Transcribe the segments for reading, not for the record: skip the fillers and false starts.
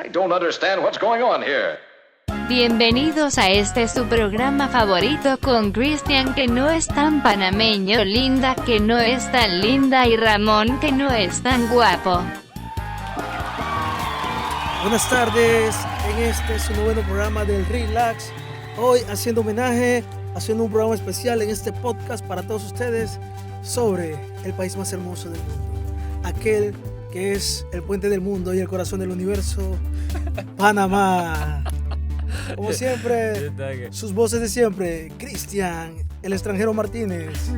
I don't understand what's going on here. Bienvenidos a su programa favorito con Cristian que no es tan panameño, Linda que no es tan linda y Ramón que no es tan guapo. Buenas tardes, en su noveno programa del Relax. Hoy haciendo homenaje, haciendo un programa especial en este podcast para todos ustedes sobre el país más hermoso del mundo. Aquel que es el puente del mundo y el corazón del universo, Panamá. Como siempre, sus voces de siempre, Cristian, el extranjero Martínez,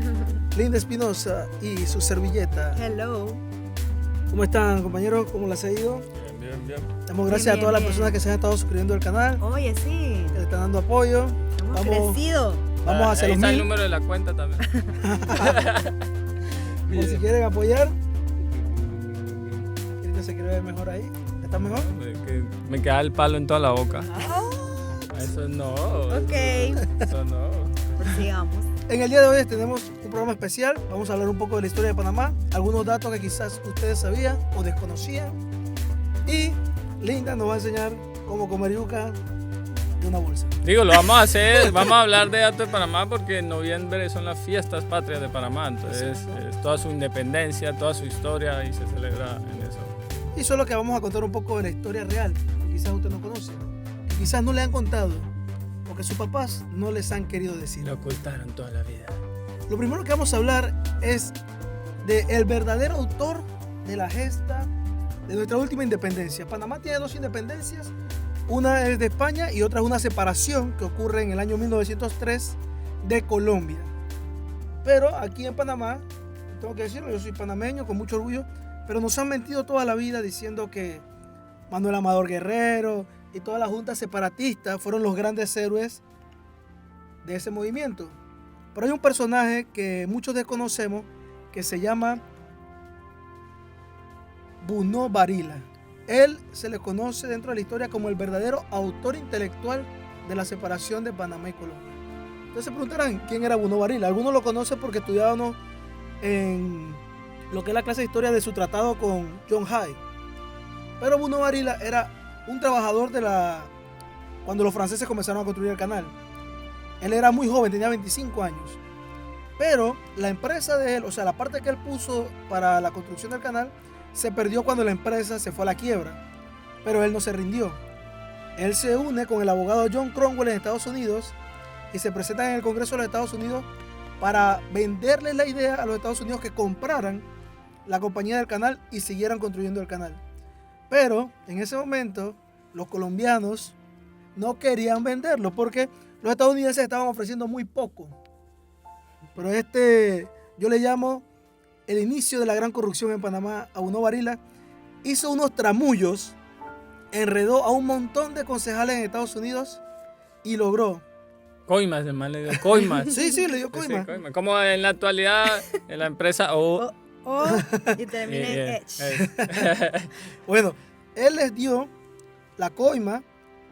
Linda Espinosa y su servilleta. Hello. ¿Cómo están, compañeros? ¿Cómo les ha ido? Bien. Damos gracias a todas las personas que se han estado suscribiendo al canal, Oye, sí. que le están dando apoyo. Hemos crecido. Vamos hacia ahí los está 1000. el número de la cuenta también. Por si quieren apoyar. ¿Quieren que se quiere ver mejor ahí? ¿Está mejor? Que me queda el palo en toda la boca. Oh, Eso no. ok. Eso no. Sigamos. En el día de hoy tenemos un programa especial. Vamos a hablar un poco de la historia de Panamá, algunos datos que quizás ustedes sabían o desconocían. Y Linda nos va a enseñar cómo comer yuca de una bolsa. Digo, lo vamos a hacer, vamos a hablar de datos de Panamá porque en noviembre son las fiestas patrias de Panamá. Entonces, es toda su independencia, toda su historia y se celebra en eso. Y solo que vamos a contar un poco de la historia real, que quizás usted no conoce, que quizás no le han contado, o que sus papás no les han querido decir. Lo ocultaron toda la vida. Lo primero que vamos a hablar es del verdadero autor de la gesta de nuestra última independencia. Panamá tiene dos independencias, una es de España y otra es una separación que ocurre en el año 1903 de Colombia. Pero aquí en Panamá, tengo que decirlo, yo soy panameño con mucho orgullo, pero nos han mentido toda la vida diciendo que Manuel Amador Guerrero y toda la junta separatista fueron los grandes héroes de ese movimiento. Pero hay un personaje que muchos desconocemos que se llama Bunó Varila. Él se le conoce dentro de la historia como el verdadero autor intelectual de la separación de Panamá y Colombia. Entonces se preguntarán quién era Bunó Varila. Algunos lo conocen porque estudiábamos en lo que es la clase de historia de su tratado con John Hay. Pero Bunó Varila era un trabajador cuando los franceses comenzaron a construir el canal. Él era muy joven, tenía 25 años. Pero la empresa de él, o sea, la parte que él puso para la construcción del canal, se perdió cuando la empresa se fue a la quiebra. Pero él no se rindió. Él se une con el abogado John Cromwell en Estados Unidos y se presenta en el Congreso de los Estados Unidos para venderle la idea a los Estados Unidos que compraran la compañía del canal y siguieran construyendo el canal. Pero en ese momento los colombianos no querían venderlo porque los estadounidenses estaban ofreciendo muy poco. Pero yo le llamo el inicio de la gran corrupción en Panamá. A Bunó Varila hizo unos tramullos, enredó a un montón de concejales en Estados Unidos y logró. Coimas, el man le dio coimas. Sí, le dio coima. Sí, coimas. Como en la actualidad, en la empresa Y termina en Edge. Bueno, él les dio la coima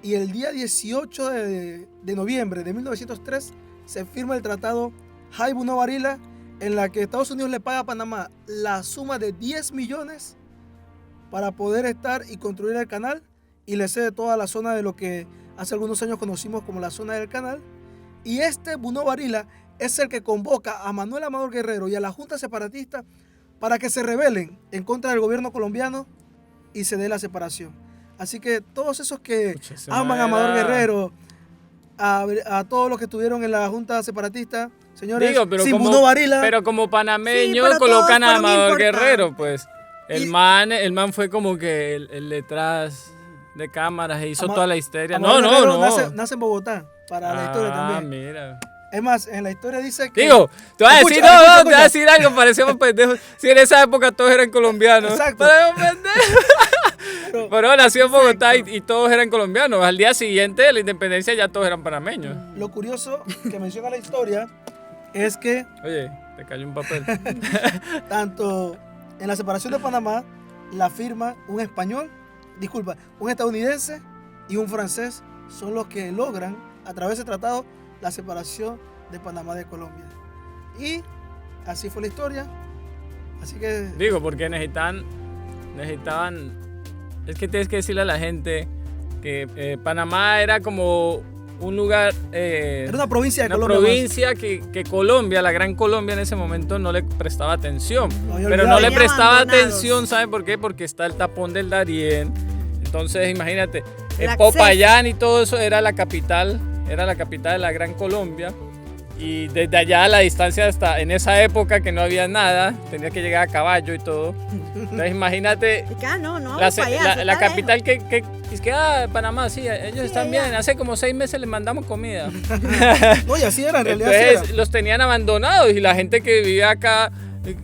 y el día 18 de noviembre de 1903 se firma el tratado Hay-Bunó Varila, en la que Estados Unidos le paga a Panamá la suma de 10 millones para poder estar y construir el canal y le cede toda la zona de lo que hace algunos años conocimos como la zona del canal. Y Bunó Varila es el que convoca a Manuel Amador Guerrero y a la Junta Separatista para que se rebelen en contra del gobierno colombiano y se dé la separación. Así que todos esos que aman a Amador Guerrero, a todos los que estuvieron en la Junta Separatista, señores, sin Bunó Varila. Pero como panameño Sí, pero colocan a todos fueron Amador importantes. Guerrero, pues. El man fue como que el detrás de cámaras e hizo toda la histeria. Amador No. Guerrero nace en Bogotá, para la historia también. Mira. Es más, en la historia dice que... Digo, te voy a decir, Escucha, te voy a decir algo, parecíamos pendejos. Si en esa época todos eran colombianos. Exacto. Parecíamos pendejos. Pero nació en Bogotá y todos eran colombianos. Al día siguiente de la independencia ya todos eran panameños. Lo curioso que menciona la historia es que Oye, te cayó un papel. tanto en la separación de Panamá la firma un estadounidense y un francés son los que logran a través de ese tratado la separación de Panamá de Colombia. Y así fue la historia. Así que Digo, porque necesitaban Es que tienes que decirle a la gente que Panamá era como un lugar... Era una provincia de una Colombia. provincia que Colombia, la Gran Colombia en ese momento no le prestaba atención. había Pero olvidado. no le Tenía prestaba abandonados. atención, ¿saben por qué? Porque está el tapón del Darién. Entonces, imagínate, El Popayán y todo eso era la capital de la Gran Colombia. Y desde allá a la distancia hasta en esa época que no había nada, tenía que llegar a caballo y todo. Entonces, imagínate Y acá no, la, vamos para allá. la capital que es que Panamá, sí, ellos están allá. bien. Hace como 6 meses les mandamos comida. No, y así era, en realidad. así Entonces era. los tenían abandonados y la gente que vivía acá,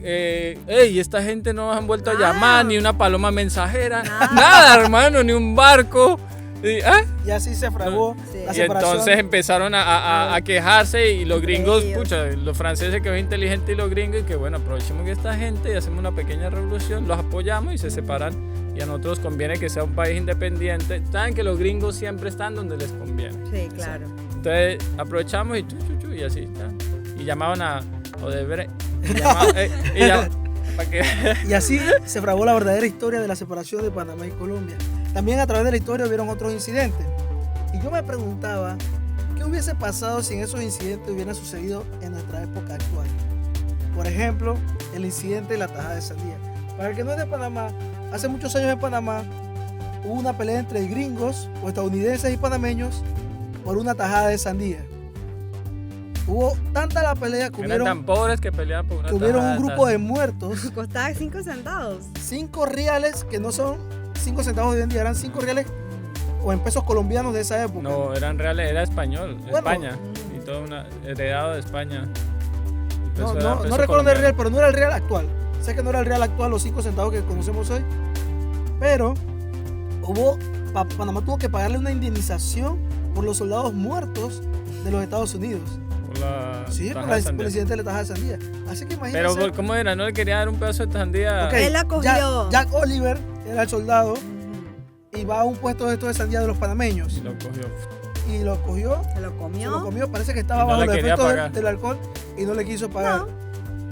ey, esta gente no nos han vuelto a Nada. llamar, ni una paloma mensajera, Nada. nada, hermano, ni un barco. Y así se fraguó Sí. la Y separación. entonces empezaron a quejarse y los gringos, Ellos. pucha, los franceses que son inteligentes y los gringos, y que bueno, aprovechemos que esta gente y hacemos una pequeña revolución, los apoyamos y se separan. Y a nosotros conviene que sea un país independiente. Saben que los gringos siempre están donde les conviene. Sí, claro. Entonces aprovechamos y así. ¿ya? Y llamaban a Odebrecht. ¿Para qué? Y así se fraguó la verdadera historia de la separación de Panamá y Colombia. También a través de la historia hubieron otros incidentes. Y yo me preguntaba, ¿qué hubiese pasado si en esos incidentes hubieran sucedido en nuestra época actual? Por ejemplo, el incidente de la tajada de sandía. Para el que no es de Panamá, hace muchos años en Panamá hubo una pelea entre gringos o estadounidenses y panameños por una tajada de sandía. Hubo tanta la pelea que Eran tan pobres que peleaban por una hubieron tajada. un grupo de muertos. Costaba 5 centavos. 5 reales, que no son 5 centavos de hoy en día, eran 5 reales o en pesos colombianos de esa época. No, eran reales, era español, Bueno. España. Y todo heredado de España. El No, peso era no peso recuerdo el colombiano. real, pero no era el real actual. Sé que no era el real actual, los 5 centavos que conocemos hoy. Pero Panamá tuvo que pagarle una indemnización por los soldados muertos de los Estados Unidos. Por la Sí, tajada por de el sandía. incidente de la tajada de sandía. Así que Pero imagínense. ¿cómo era? ¿No le quería dar un pedazo de sandía? Ok, Él la cogió. Jack Oliver era el soldado Ujú. y va a un puesto de estos de sandía de los panameños. Y lo cogió. Y lo cogió. Se lo Se comió. lo comió, parece que estaba Y no bajo le los quería efectos pagar. del alcohol y no le quiso pagar. No.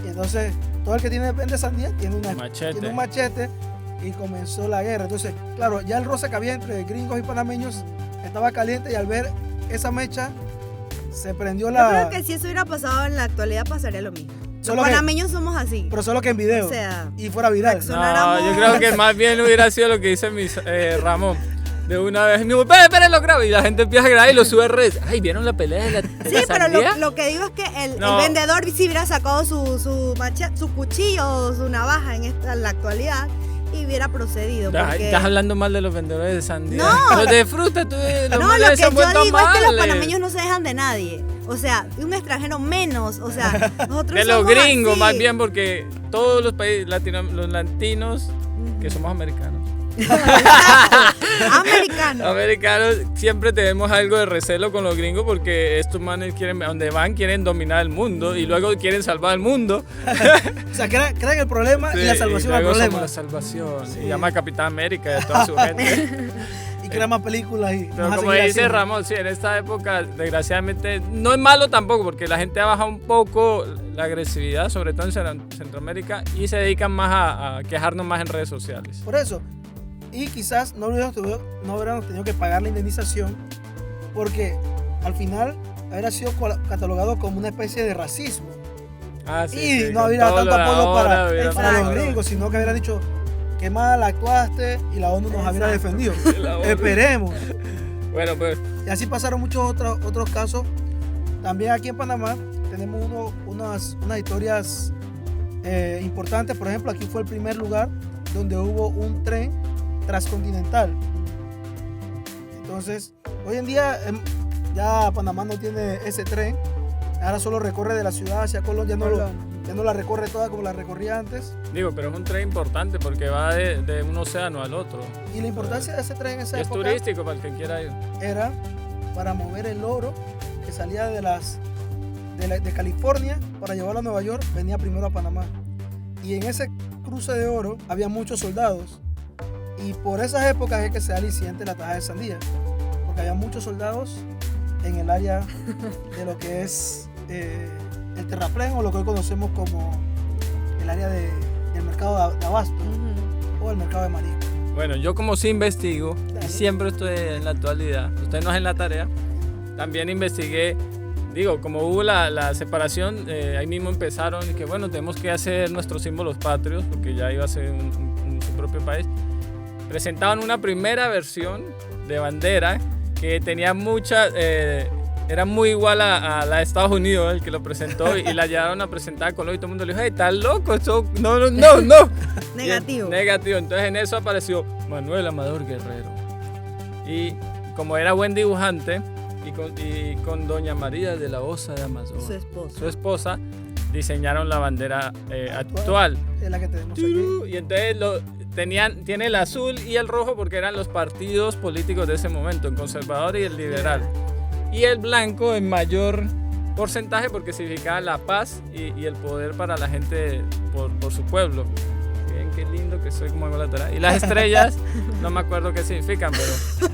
Y entonces, todo el que vende sandía tiene Machete. tiene un machete y comenzó la guerra. Entonces, claro, ya el roce que había entre gringos y panameños estaba caliente y al ver esa mecha se prendió Yo la... creo que si eso hubiera pasado en la actualidad pasaría lo mismo. Los Solo que- panameños somos así. Pero solo que en video O sea, y fuera viral. reacción- No, Sonáramos- yo creo que más bien hubiera sido lo que dice Ramón. De una vez, me dijo, esperen, lo grabo. Y la gente empieza a grabar y lo sube a redes. Ay, ¿vieron la pelea de la Sí, la pero sandía? lo que digo es que el No. vendedor sí hubiera sacado su cuchillo o su navaja en la actualidad y hubiera procedido. Ay, Porque... estás hablando mal de los vendedores de sandía. No. Los de fruta, tú los No, manes lo que se han yo vuelto digo es que los males. panameños no se dejan de nadie. O sea, de un extranjero menos. O sea, nosotros De los somos gringos, así. más bien, porque todos los países los latinos, que somos americanos, Americanos. siempre tenemos algo de recelo con los gringos porque estos manes quieren, donde van, quieren dominar el mundo y luego quieren salvar el mundo. O sea, crean el problema y la salvación y al luego problema. somos la salvación. Sí. Y llama a Capitán América y a toda su gente. Y crean más películas y Pero nos como hacen ir dice al cine. Ramón, sí, en esta época, desgraciadamente, no es malo tampoco, porque la gente ha bajado un poco la agresividad, sobre todo en Centroamérica, y se dedican más a quejarnos más en redes sociales. Por eso. Y quizás no hubiéramos tenido que pagar la indemnización porque al final habría sido catalogado como una especie de racismo. Ah, sí, Y sí, no con habría todo tanto lo de apoyo ahora hubiera para los pasado. gringos, sino que hubieran dicho que mal actuaste y la ONU nos hubiera Exacto. defendido. La ONU. Esperemos. Bueno, pues, Y así pasaron muchos otros casos. También aquí en Panamá tenemos unas historias importantes. Por ejemplo, aquí fue el primer lugar donde hubo un tren transcontinental. Entonces, hoy en día ya Panamá no tiene ese tren. Ahora solo recorre de la ciudad hacia Colón. Ya no la recorre toda como la recorría antes. digo, pero es un tren importante porque va de un océano al otro. Y la importancia de ese tren en esa Es época turístico para el que quiera ir. era para mover el oro que salía de California para llevarlo a Nueva York, venía primero a Panamá. Y en ese cruce de oro había muchos soldados. Y por esas épocas es que se da el incidente de la tajada de sandía. Porque había muchos soldados en el área de lo que es el terraplén o lo que hoy conocemos como el área del mercado de abasto Ujú. o el mercado de marisco. Bueno, yo como sí investigo, y siempre estoy en la actualidad, ustedes no hacen la tarea, también investigué, digo, como hubo la separación, ahí mismo empezaron y que bueno, tenemos que hacer nuestros símbolos patrios, porque ya iba a ser su propio país. Presentaban una primera versión de bandera que tenía era muy igual a la de Estados Unidos, el que lo presentó, y la llevaron a presentar a Colombia y todo el mundo le dijo, hey, estás loco, eso, no. Negativo. Negativo, entonces en eso apareció Manuel Amador Guerrero. Y como era buen dibujante, y con doña María de la Osa de Amazonas, su esposa, diseñaron la bandera actual. Es la que tenemos aquí. Y entonces tiene el azul y el rojo porque eran los partidos políticos de ese momento, el conservador y el liberal. Y el blanco en mayor porcentaje porque significaba la paz y el poder para la gente por su pueblo. Miren qué lindo que soy como hago la tarea. Y las estrellas, no me acuerdo qué significan, pero...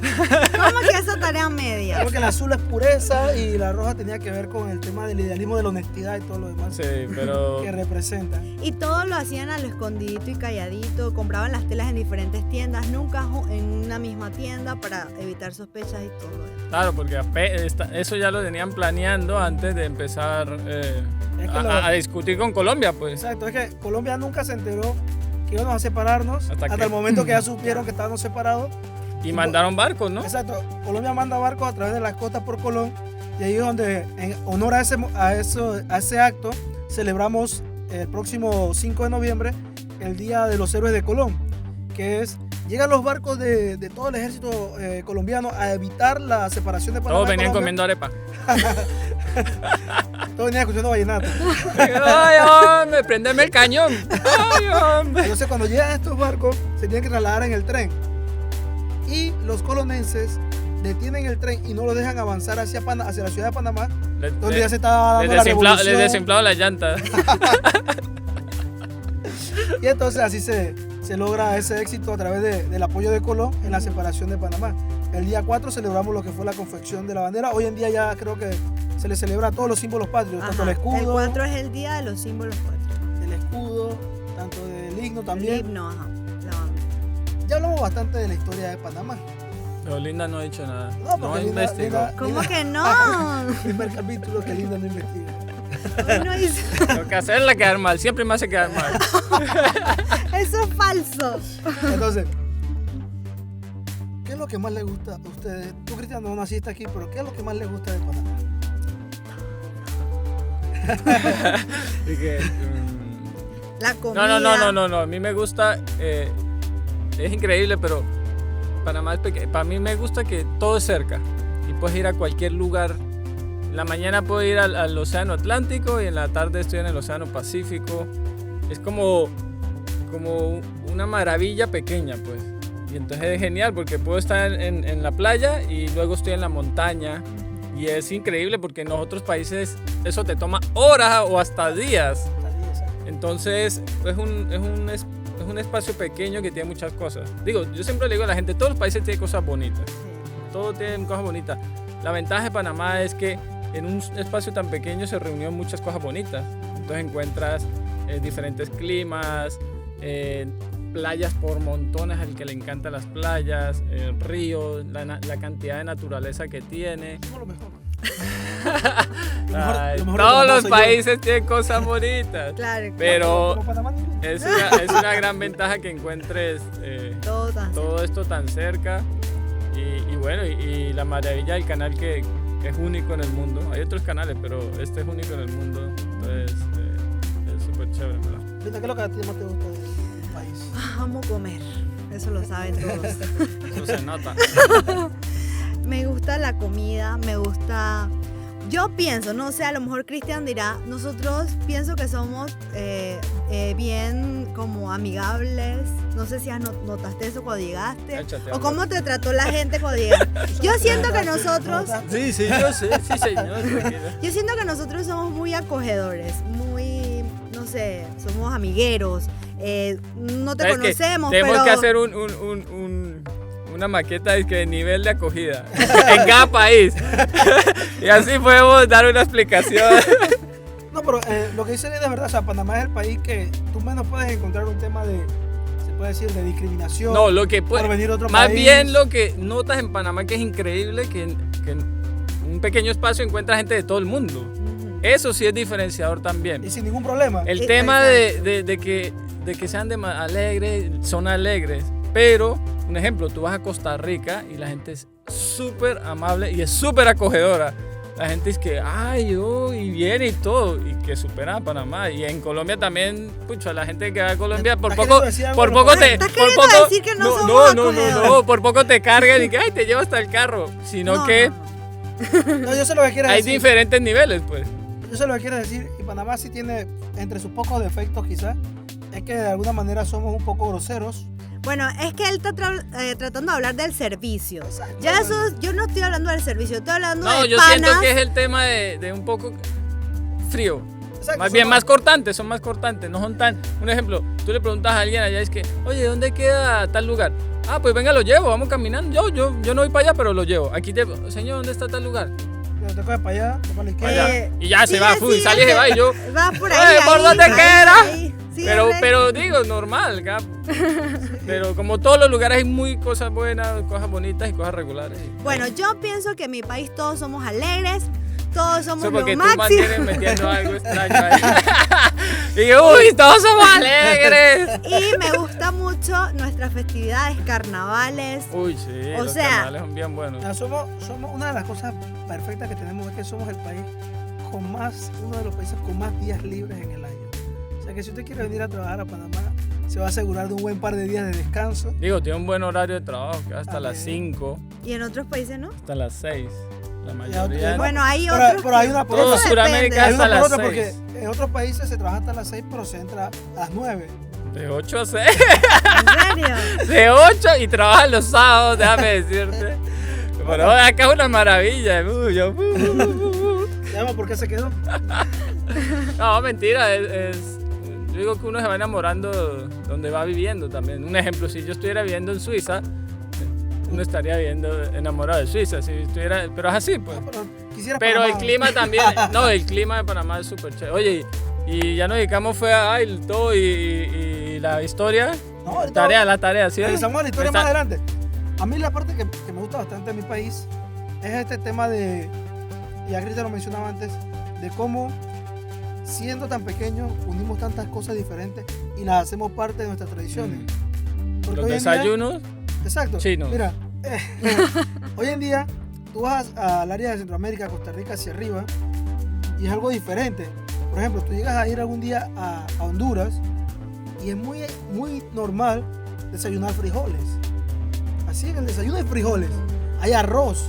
¿Cómo que esa tarea media? Creo que el azul es pureza y la roja tenía que ver con el tema del idealismo, de la honestidad y todo lo demás Sí, pero... que representan. Y todo lo hacían a lo escondidito y calladito, compraban las telas en diferentes tiendas, nunca en una misma tienda para evitar sospechas y todo eso. Claro, porque eso ya lo tenían planeando antes de empezar a discutir con Colombia, pues. Exacto, es que Colombia nunca se enteró que íbamos a separarnos Hasta el momento que ya supieron que estábamos separados. Y mandaron barcos, ¿no? Exacto, Colombia manda barcos a través de las costas por Colón y ahí es donde en honor a ese acto celebramos el próximo 5 de noviembre el Día de los Héroes de Colón, que es llegan los barcos de todo el ejército colombiano a evitar la separación de Panamá. Todos venían Colombia. comiendo arepa. Todos venían escuchando vallenato. ¡Ay, hombre! ¡Préndeme el cañón! ¡Ay, hombre! Entonces cuando llegan estos barcos se tienen que trasladar en el tren y los colonenses detienen el tren y no lo dejan avanzar hacia la ciudad de Panamá, donde ya se estaba dando la revolución. Les desinflado la llanta. Y entonces así se logra ese éxito a través del apoyo de Colón en la separación de Panamá. El día 4 celebramos lo que fue la confección de la bandera. Hoy en día ya creo que se le celebra a todos los símbolos patrios, tanto el escudo. El 4 es el día de los símbolos patrios. El escudo, tanto del himno también. El himno, ajá. La bandera. Ya hablamos bastante de la historia de Panamá. Pero Linda no ha dicho nada. No, No porque investigó. ¿Cómo que no? Primer capítulo que Linda no investiga. Hoy no hice- Tengo que hacerla quedar mal. Siempre me hace quedar mal. Eso es falso. Entonces, ¿qué es lo que más le gusta a ustedes? Tú, Cristian, no naciste aquí, pero ¿qué es lo que más les gusta de Panamá? La comida. No. A mí me gusta. Es increíble, pero Panamá es pequeño. Para mí me gusta que todo es cerca. Y puedes ir a cualquier lugar. En la mañana puedo ir al Océano Atlántico y en la tarde estoy en el Océano Pacífico. Es como una maravilla pequeña, pues. Y entonces es genial porque puedo estar en la playa y luego estoy en la montaña. Y es increíble porque en otros países eso te toma horas o hasta días. Entonces es un espacio pequeño que tiene muchas cosas. Digo, yo siempre le digo a la gente, todos los países tienen cosas bonitas. Todo tiene cosas bonitas. La ventaja de Panamá es que en un espacio tan pequeño se reunió muchas cosas bonitas. Entonces encuentras diferentes climas, playas por montones al que le encantan las playas, ríos, la cantidad de naturaleza que tiene. Somos lo mejor. Ay, lo mejor de todos Panamá los soy países tienen cosas bonitas. Claro, Pero Como Panamá ninguno. es una gran ventaja que encuentres todo tan todo esto tan cerca. Y bueno, y la maravilla del canal que es único en el mundo. Hay otros canales, pero este es único en el mundo. Entonces es súper chévere, ¿verdad? Linda, ¿qué es lo que a ti más te gusta del país? Amo comer, eso lo saben todos. Eso se nota. Me gusta la comida, me gusta... Yo pienso, no sé, a lo mejor Cristian dirá, nosotros pienso que somos bien como amigables. No sé si notaste eso cuando llegaste. Échate, O amor. cómo te trató la gente cuando llegaste. Yo siento que nosotros... Sí, yo sé, sí señor. Tranquila. Yo siento que nosotros somos muy acogedores, muy, no sé, somos amigueros. No te ¿Sabes qué? conocemos, Tenemos pero... que hacer una maqueta de nivel de acogida en cada país. Y así podemos dar una explicación. No, pero lo que dice Linda es verdad. O sea, Panamá es el país que tú menos puedes encontrar un tema de puede decir, de discriminación. No, lo que puede, por venir a otro más país. bien lo que notas en Panamá que es increíble, que en un pequeño espacio encuentras gente de todo el mundo. Eso sí es diferenciador también. Y sin ningún problema. El tema de que sean alegres, son alegres, pero, un ejemplo, tú vas a Costa Rica y la gente es súper amable y es súper acogedora. La gente es que, ay, oh, y viene y todo, y que supera a Panamá. Y en Colombia también, pucha, la gente que va a Colombia por poco te... ¿Estás por queriendo poco, decir que no somos acogedores? no, por poco te cargan y que, ay, te llevo hasta el carro. Sino que No, yo sé lo que quiero hay decir. diferentes niveles, pues. Yo sé lo que quiero decir. Y Panamá sí tiene, entre sus pocos defectos quizás, es que de alguna manera somos un poco groseros. Bueno, es que él está tratando de hablar del servicio. Ya eso, yo no estoy hablando del servicio, estoy hablando No, de yo panas. siento que es el tema de un poco frío. Exacto, Más bien somos- más cortantes, son más cortantes, no son tan... Un ejemplo, tú le preguntas a alguien allá, es que, oye, ¿dónde queda tal lugar? Ah, pues venga, lo llevo, vamos caminando. Yo no voy para allá, pero lo llevo. Aquí te... Señor, ¿dónde está tal lugar? Pero te coges para allá, te para la Para izquierda. allá. Y ya se sigue, va, fui, sigue, sale y se va y yo... Va por Oye, ahí. ¿por ahí, dónde ahí, queda? ahí. Sigue recto. Pero digo, normal, ¿cap? Pero como todos los lugares hay muy cosas buenas, cosas bonitas y cosas regulares. Bueno, yo pienso que en mi país todos somos alegres, todos somos Eso porque lo tú máximo. mantienes metiendo algo extraño ahí. Y yo, uy, todos somos alegres. Y me gusta mucho nuestras festividades, carnavales. Uy, sí, O los sea- carnavales son bien buenos. Ya, somos una de las cosas perfectas que tenemos, es que somos el país con más, uno de los países con más días libres en el año. O sea que si usted quiere venir a trabajar a Panamá, se va a asegurar de un buen par de días de descanso. Digo, tiene un buen horario de trabajo, que va hasta las También. 5, Y en otros países no. hasta las 6. La Ya, mayoría. Bueno, hay Pero- otros. pero hay una por Todo otra. Sudamérica Hay hasta una por las otra porque 6. en otros países se trabaja hasta las 6, pero se entra a las 9. De 8 a 6. ¿En serio? De 8 y trabajan los sábados, déjame decirte. Pero acá es una maravilla. ¿Ya vemos por qué se quedó? No, mentira. Yo digo que uno se va enamorando donde va viviendo también. Un ejemplo, si yo estuviera viviendo en Suiza, uno estaría viviendo enamorado de Suiza. Si estuviera, pero es así, pues. Pero quisiera Pero el Panamá. clima también, no, el clima de Panamá es súper chévere. Oye, y ya nos dedicamos fue a el todo y la historia. No, ahorita La tarea, ¿sí? revisamos la historia Está- más adelante. A mí la parte que me gusta bastante de mi país es este tema de, y ya Cristian lo mencionaba antes, de cómo siendo tan pequeños unimos tantas cosas diferentes y las hacemos parte de nuestras tradiciones. Porque Los hoy en día- desayunos, exacto. chinos. Mira, hoy en día tú vas al área de Centroamérica, Costa Rica, hacia arriba, y es algo diferente. Por ejemplo, tú llegas a ir algún día a Honduras y es muy, muy normal desayunar frijoles. Así en el desayuno hay frijoles, hay arroz.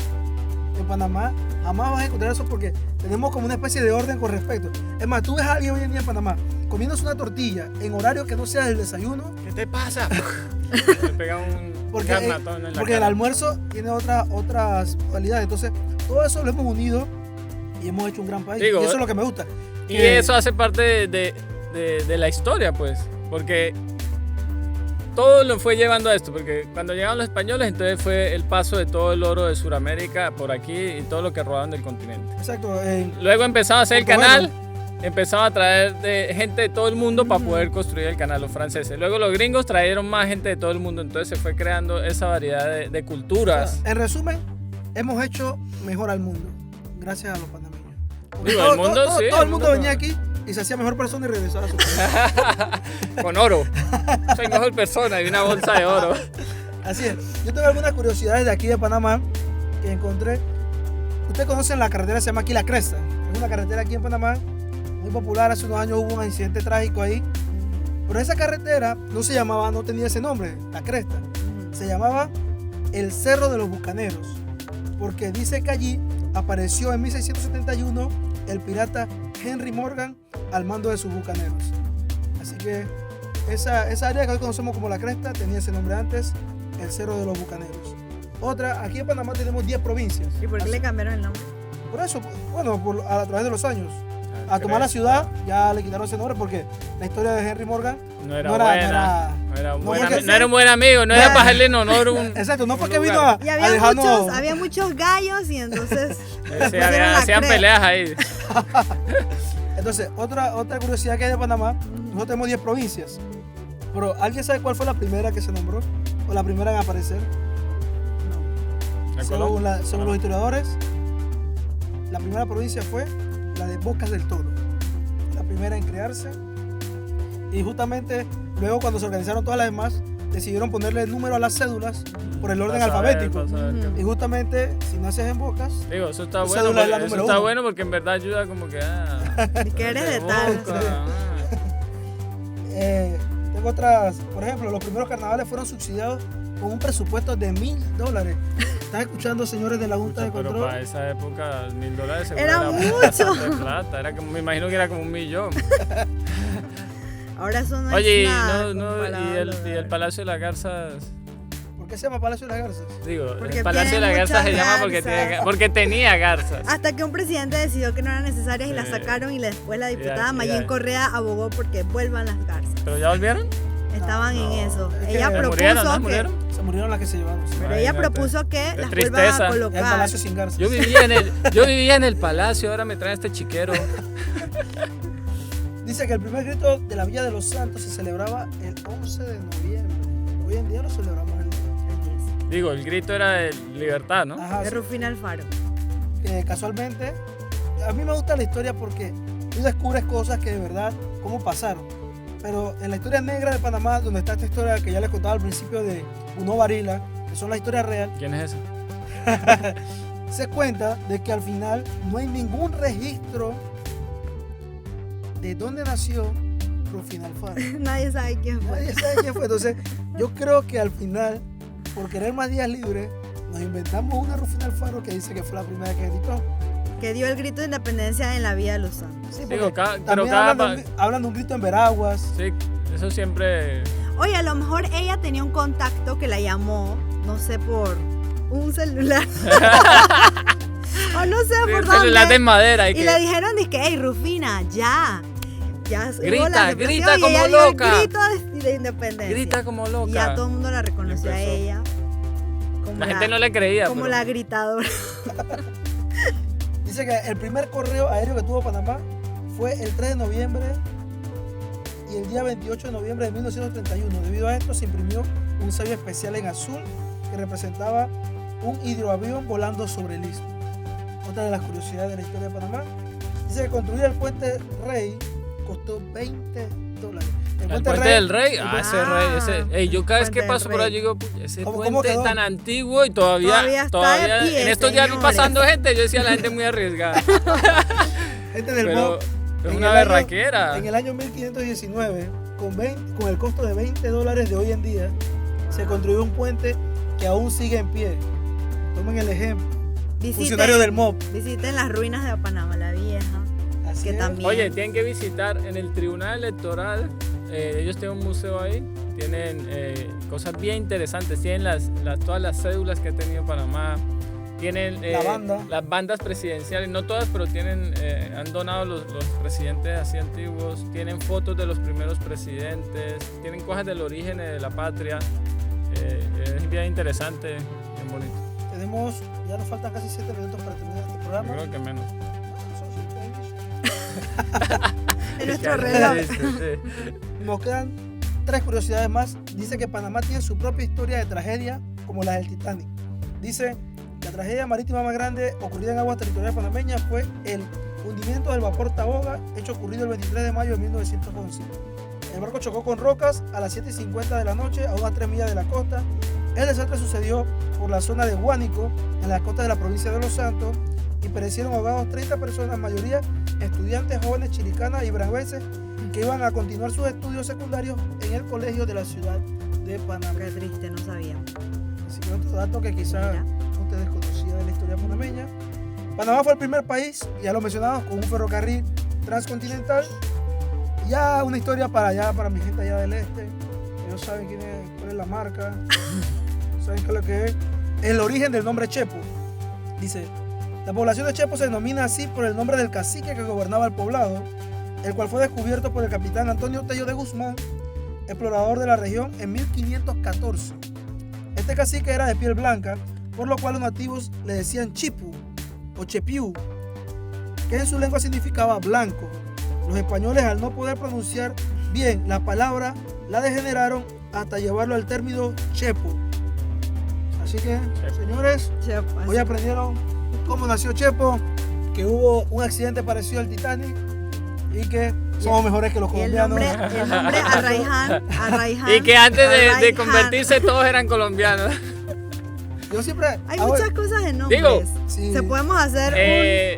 En Panamá jamás vas a encontrar eso porque tenemos como una especie de orden con respecto. Es más, tú ves a alguien hoy en día en Panamá comiéndose una tortilla en horario que no sea el desayuno, ¿Qué te pasa? Me pega un porque, garnatón en la porque el cara. almuerzo tiene otras cualidades. Entonces, todo eso lo hemos unido y hemos hecho un gran país. Digo, y eso es lo que me gusta. Y que- eso hace parte de la historia, pues, porque todo lo fue llevando a esto, porque cuando llegaron los españoles, entonces fue el paso de todo el oro de Sudamérica por aquí y todo lo que rodaban del continente. Exacto. Luego empezaba a hacer el Bueno. canal, empezaba a traer gente de todo el mundo para poder construir el canal, los franceses. Luego los gringos trajeron más gente de todo el mundo, entonces se fue creando esa variedad de culturas. En resumen, hemos hecho mejor al mundo gracias a los panameños. Porque Digo, el mundo, sí, todo el el mundo mundo- venía aquí y se hacía mejor persona y regresaba a su país. Con oro. Soy mejor persona y una bolsa de oro. Así es. Yo tengo algunas curiosidades de aquí de Panamá que encontré. Ustedes conocen la carretera que se llama aquí La Cresta. Es una carretera aquí en Panamá muy popular. Hace unos años hubo un accidente trágico ahí. Pero esa carretera no tenía ese nombre, La Cresta. Se llamaba el Cerro de los Bucaneros. Porque dice que allí apareció en 1671 el pirata Henry Morgan al mando de sus bucaneros. Así que esa área que hoy conocemos como La Cresta tenía ese nombre antes, el Cerro de los Bucaneros. Otra, aquí en Panamá tenemos 10 provincias. ¿Y por qué Así- le cambiaron el nombre? por eso, bueno, a través de los años. A tomar la ciudad ya le quitaron ese nombre porque la historia de Henry Morgan No era no era- buena. no era- No era un no buen, porque- no era un buen amigo, no Ya. era para hacerle en honor un. exacto, no fue un que vino lugar. a, Y a dejarnos. había muchos gallos y entonces Sí, pusieron la hacían cresta. peleas ahí. Entonces, otra curiosidad que hay de Panamá, nosotros tenemos 10 provincias. Pero, ¿alguien sabe cuál fue la primera que se nombró? ¿O la primera en aparecer? ¿En Según, Colombia? según los historiadores, la primera provincia fue la de Bocas del Toro. La primera en crearse. Y justamente luego cuando se organizaron todas las demás, decidieron ponerle el número a las cédulas por el orden Para saber, alfabético. para saber Y justamente, si naces en Bocas, Digo, eso está Tu bueno, cédula es la porque, número eso está uno. bueno porque en verdad ayuda como que Y que eres de tal. Boca, tengo otras, por ejemplo, los primeros carnavales fueron subsidiados con un presupuesto de $1,000. ¿Están escuchando, señores de la Junta de pero Control? para esa época $1,000 seguro Era mucho. bastante plata, era como, me imagino que era como 1,000,000. Ahora eso no Oye, es nada. y el Palacio de las Garzas, ¿Por qué se llama Palacio de las Garzas? digo, Porque el Palacio de tiene las Garzas se muchas llama garzas. porque tenía garzas. Hasta que un presidente decidió que no eran necesarias y las Sí. sacaron y después la Ya, diputada ya. Mayín Correa abogó porque vuelvan las garzas. ¿Pero ya volvieron? Estaban en eso. es que Ella se propuso ¿Murieron? ¿No? que... ¿Murieron? Se murieron las que se llevaron. Sí. Pero ella Imagínate. propuso que Qué las tristeza. vuelvan a Es el colocar. Palacio sin garzas. Yo vivía en el palacio, ahora me traen este chiquero. Dice que el primer grito de la Villa de los Santos se celebraba el 11 de noviembre. Hoy en día lo celebramos el 10. Digo, el grito era de libertad, ¿no? Ajá, De sí. Rufina Alfaro. Casualmente, a mí me gusta la historia porque tú descubres cosas que de verdad, cómo pasaron. Pero en la historia negra de Panamá, donde está esta historia que ya les contaba al principio de Uno Varila, que son la historia real, ¿Quién es ese? se cuenta de que al final no hay ningún registro de dónde nació Rufina Alfaro. Nadie sabe quién fue. Nadie sabe quién fue. Entonces, yo creo que al final, por querer más días libres, nos inventamos una Rufina Alfaro que dice que fue la primera que gritó. Que dio el grito de independencia en la Villa de los Santos. Sí, Digo, porque pero también cada hablan de un grito en Veraguas. Sí, eso siempre. Oye, a lo mejor ella tenía un contacto que la llamó, no sé, por un celular. O no sé por El celular de dónde. madera. Y le dijeron, dizque, hey, Rufina, ya. Ya hubo Grita, la represión grita y como ella dio el loca. grito de independencia. Grita como loca. Y ya todo el mundo la reconoció a empezó. ella. Como La gente no le creía. como pero- la gritadora. Dice que el primer correo aéreo que tuvo Panamá fue el 3 de noviembre y el día 28 de noviembre de 1931. Debido a esto se imprimió un sello especial en azul que representaba un hidroavión volando sobre el istmo. Otra de las curiosidades de la historia de Panamá. Dice que construir el puente Rey costó $20. El puente del rey, ese Ah, rey, ese. Ey, yo cada vez que Puente del paso por ahí Rey. digo, "Pucha, ese ¿Cómo puente quedó? tan antiguo y todavía Todavía está de pie, en estos días vi señores. pasando gente, yo decía la gente muy arriesgada. Gente del Pero MOB, es en una el año- berraquera. En el año 1519, con el costo de $20 de hoy en día, se construyó un puente que aún sigue en pie. Tomen el ejemplo. Funcionario del MOB. Visiten las ruinas de Panamá, la vieja. Así Que es. también. Oye, tienen que visitar en el Tribunal Electoral. Ellos tienen un museo ahí. Tienen cosas bien interesantes. Tienen todas las cédulas que ha tenido Panamá. Tienen La banda. las bandas presidenciales. No todas, pero han donado los presidentes así antiguos. Tienen fotos de los primeros presidentes. Tienen cosas del origen de la patria. Es bien interesante, bien bonito. Ya nos faltan casi 7 minutos para terminar este Yo programa. creo que menos. Son 5 años. En nuestro reloj. Sí, sí. Nos quedan 3 curiosidades más. Dice que Panamá tiene su propia historia de tragedia, como la del Titanic. Dice, la tragedia marítima más grande ocurrida en aguas territoriales panameñas fue el hundimiento del vapor Taboga, hecho ocurrido el 23 de mayo de 1911. El barco chocó con rocas a las 7:50 de la noche a unas 3 millas de la costa. El desastre sucedió por la zona de Huánico, en la costa de la provincia de Los Santos, y perecieron ahogados 30 personas, mayoría estudiantes jóvenes chiricanas y bravenses que iban a continuar sus estudios secundarios en el colegio de la ciudad de Panamá. Qué triste, no sabía. Así que otro dato que quizás Mira. ustedes conocían de la historia panameña. Panamá fue el primer país, ya lo mencionamos, con un ferrocarril transcontinental. Ya una historia para mi gente allá del este. Ellos saben cuál es la marca, saben qué es lo que es. El origen del nombre Chepo. Dice, la población de Chepo se denomina así por el nombre del cacique que gobernaba el poblado, el cual fue descubierto por el capitán Antonio Tello de Guzmán, explorador de la región en 1514. Este cacique era de piel blanca, por lo cual los nativos le decían Chipu o Chepiu, que en su lengua significaba blanco. Los españoles, al no poder pronunciar bien la palabra, la degeneraron hasta llevarlo al término Chepo. Así que, señores, Chepo, hoy aprendieron cómo nació Chepo, que hubo un accidente parecido al Titanic y que somos mejores que los y el colombianos. nombre Arraiján. Y que antes de Arraiján. convertirse todos eran colombianos. Yo siempre... Hay ahora, muchas cosas en nombres. Digo, sí. Se podemos hacer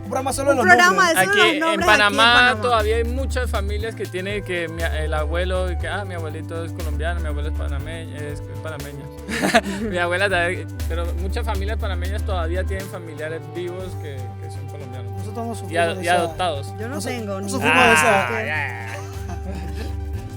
un programa solo un de los programa nombres. de solo Aquí los nombres en Panamá, aquí en Panamá. todavía hay muchas familias que tienen que el abuelo, y que mi abuelito es colombiano, mi abuela es panameña, es panameña. Mi abuela también, pero muchas familias panameñas todavía tienen familiares vivos que son colombianos Nosotros no y, sufrimos de y esa- adoptados. Yo no No tengo ni sufrimos de esa... ya.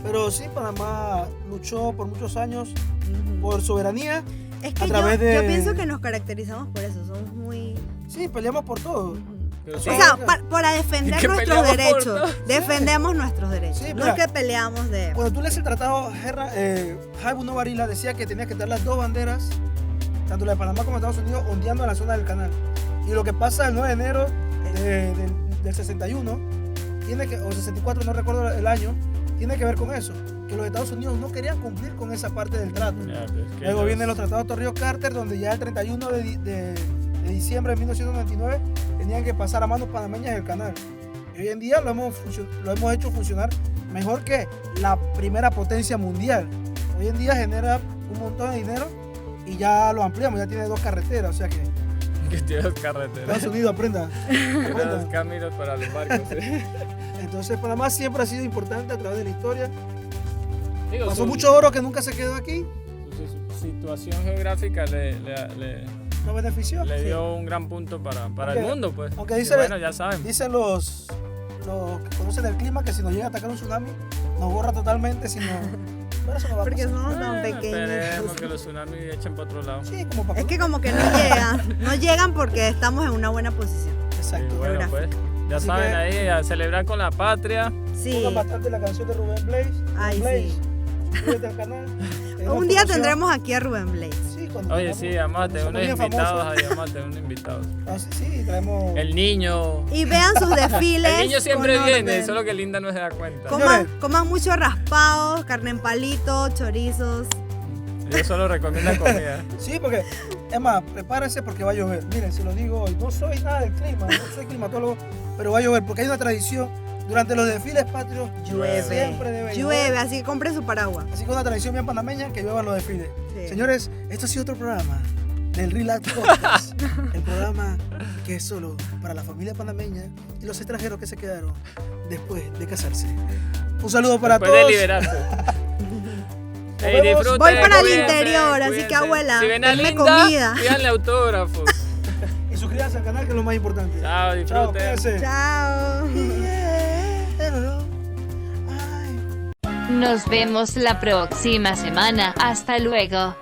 Pero sí, Panamá luchó por muchos años Ujú. por soberanía. Es que a través de- yo pienso que nos caracterizamos por eso, somos muy... Sí, peleamos por todo. Ujú. Pero O sí, sea, para defender Que nuestros peleamos por derechos, todo. defendemos nuestros derechos, Sí, no mira. es que peleamos de... Cuando tú lees el tratado, Jaime Varila decía que tenía que estar las dos banderas, tanto la de Panamá como de Estados Unidos, ondeando en la zona del canal. Y lo que pasa el 9 de enero del 61, o 64, no recuerdo el año, tiene que ver con eso. Que los Estados Unidos no querían cumplir con esa parte del trato. ya, pues, que Luego vienen los tratados Torrijos-Carter, donde ya el 31 de diciembre de 1999 tenían que pasar a manos panameñas el canal. Y hoy en día lo hemos hecho funcionar mejor que la primera potencia mundial. Hoy en día genera un montón de dinero y ya lo ampliamos, ya tiene 2 carreteras, o sea que que tiene dos carreteras, Estados Unidos aprenda. tiene aprenda. dos caminos para los barcos. ¿Sí? Entonces Panamá siempre ha sido importante a través de la historia. Digo, Pasó mucho oro que nunca se quedó aquí, su situación geográfica le nos benefició. le dio un gran punto para el Aunque- mundo, pues. aunque Y dice- bueno, ya saben. Dicen los que conocen el clima que si nos llega a atacar un tsunami, nos borra totalmente, sino... Pero eso no va a Porque pasar. somos tan Bueno, esperemos pequeños. que los tsunamis echen para otro lado. Sí, como para... Es que como que no llegan porque estamos en una buena posición. Exacto. Y bueno, pues, ya Así saben que- ahí, a celebrar con la patria. Sí. Pongan bastante la canción de Rubén Blaze. Ay, Blaze, sí. suscríbete al canal. Tenemos Un día promoción. tendremos aquí a Rubén Blaze. Sí, cuando Oye, tengamos- sí, vamos a tener somos unos bien invitados famosos. ahí, vamos a tener unos invitados. Ah, sí, traemos... El niño. Y vean sus desfiles. El niño siempre con viene, orden. solo que Linda no se da cuenta. Coman mucho raspados, carne en palito, chorizos. Yo solo recomiendo comida. Sí, porque, es más, prepárense porque va a llover. Miren, se lo digo hoy, no soy nada del clima, no soy climatólogo, pero va a llover porque hay una tradición. Durante los desfiles patrios siempre debe Llueve, llover. así que compre su paraguas. Así que una tradición bien panameña que lluevan los desfiles. Sí. Señores, esto ha sido otro programa del Relax Podcast. El programa que es solo para la familia panameña y los extranjeros que se quedaron después de casarse. Un saludo para Después de todos. liberarse. Nos Ey, vemos. disfruten, Voy para el cuídense, interior, así que, cuídense. abuela, Si ven a denme Linda, comida. pídanle autógrafos. Y suscríbanse al canal que es lo más importante. Chao, Chao, disfruten. cuídense. Chao. Ay. Nos vemos la próxima semana. Hasta luego.